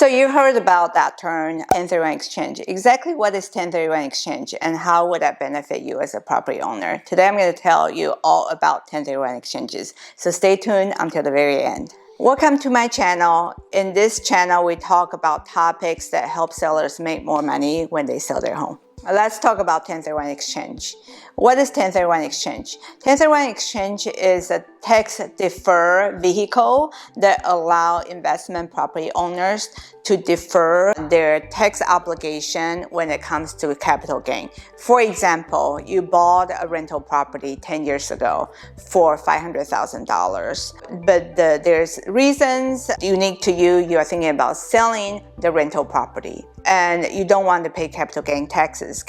So you heard about that term, 1031 exchange. Exactly what is 1031 exchange and how would that benefit you as a property owner? Today I'm going to tell you all about 1031 exchanges. So stay tuned until the very end. Welcome to my channel. In this channel, we talk about topics that help sellers make more money when they sell their home. Let's talk about 1031 exchange. What is 1031 exchange? 1031 exchange is a tax-deferred vehicle that allow investment property owners to defer their tax obligation when it comes to capital gain. For example, you bought a rental property 10 years ago for $500,000, but there's reasons unique to you. You are thinking about selling the rental property and you don't want to pay capital gain taxes.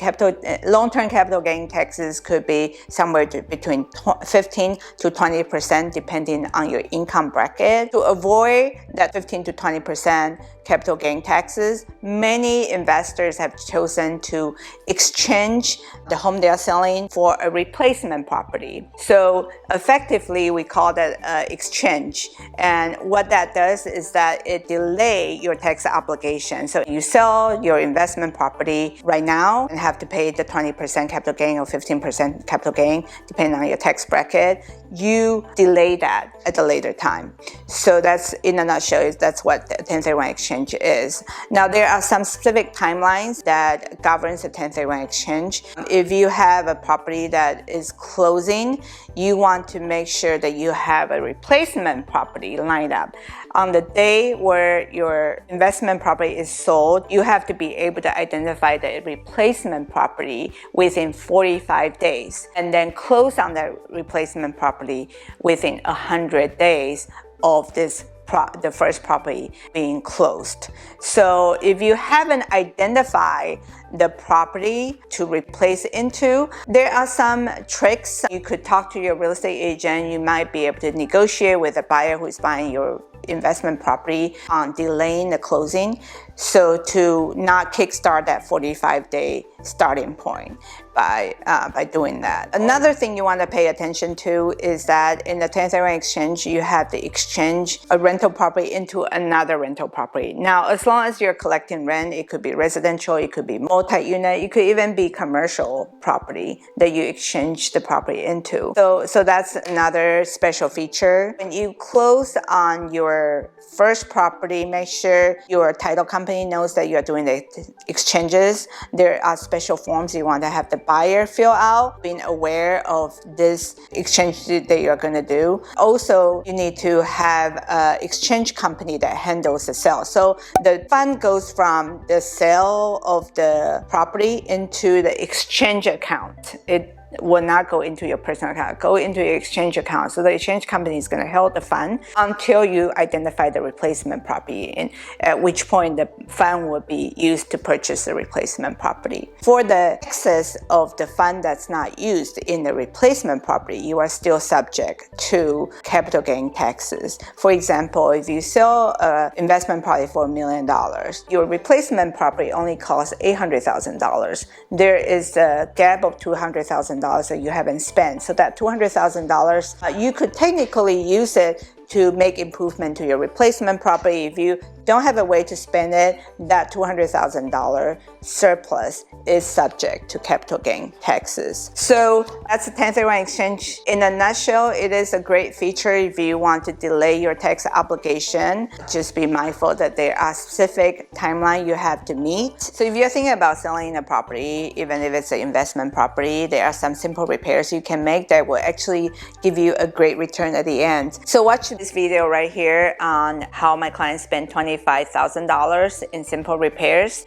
Long-term capital gain taxes could be somewhere between 15 to 20% depending on your income bracket. To avoid that 15 to 20% capital gain taxes, many investors have chosen to exchange the home they are selling for a replacement property. So effectively, we call that exchange. And what that does is that it delays your tax obligation. So you sell your investment property right now and have to pay the 20% capital gain or 15% capital gain, depending on your tax bracket. You delay that at a later time. So that's, in a nutshell, that's what 1031 exchange is. Now, there are some specific timelines that governs the 1031 exchange. If you have a property that is closing, you want to make sure that you have a replacement property lined up. On the day where your investment property is sold, you have to be able to identify the replacement property within 45 days and then close on that replacement property within 100 days of the first property being closed. So if you haven't identified the property to replace into, there are some tricks. You could talk to your real estate agent. You might be able to negotiate with a buyer who is buying your investment property on delaying the closing, so to not kickstart that 45-day starting point by doing that. Another thing you want to pay attention to is that in the 1031 exchange, you have to exchange a rental property into another rental property. Now, as long as you're collecting rent, it could be residential, it could be multi-unit, it could even be commercial property that you exchange the property into. So that's another special feature. When you close on your first property, make sure your title company knows that you are doing the exchanges. There are special forms you want to have the buyer fill out, being aware of this exchange that you're going to do. Also, you need to have an exchange company that handles the sale. So the fund goes from the sale of the property into the exchange account. It will not go into your personal account, go into your exchange account. So the exchange company is going to hold the fund until you identify the replacement property, and at which point the fund will be used to purchase the replacement property. For the excess of the fund that's not used in the replacement property, you are still subject to capital gain taxes. For example, if you sell an investment property for $1 million, your replacement property only costs $800,000. There is a gap of $200,000 that you haven't spent. So that $200,000, you could technically use it to make improvement to your replacement property. If you don't have a way to spend it, that $200,000 surplus is subject to capital gain taxes. So that's a 1031 exchange. In a nutshell, it is a great feature if you want to delay your tax obligation. Just be mindful that there are specific timelines you have to meet. So if you're thinking about selling a property, even if it's an investment property, there are some simple repairs you can make that will actually give you a great return at the end. So watch this video right here on how my clients spend $25,000 in simple repairs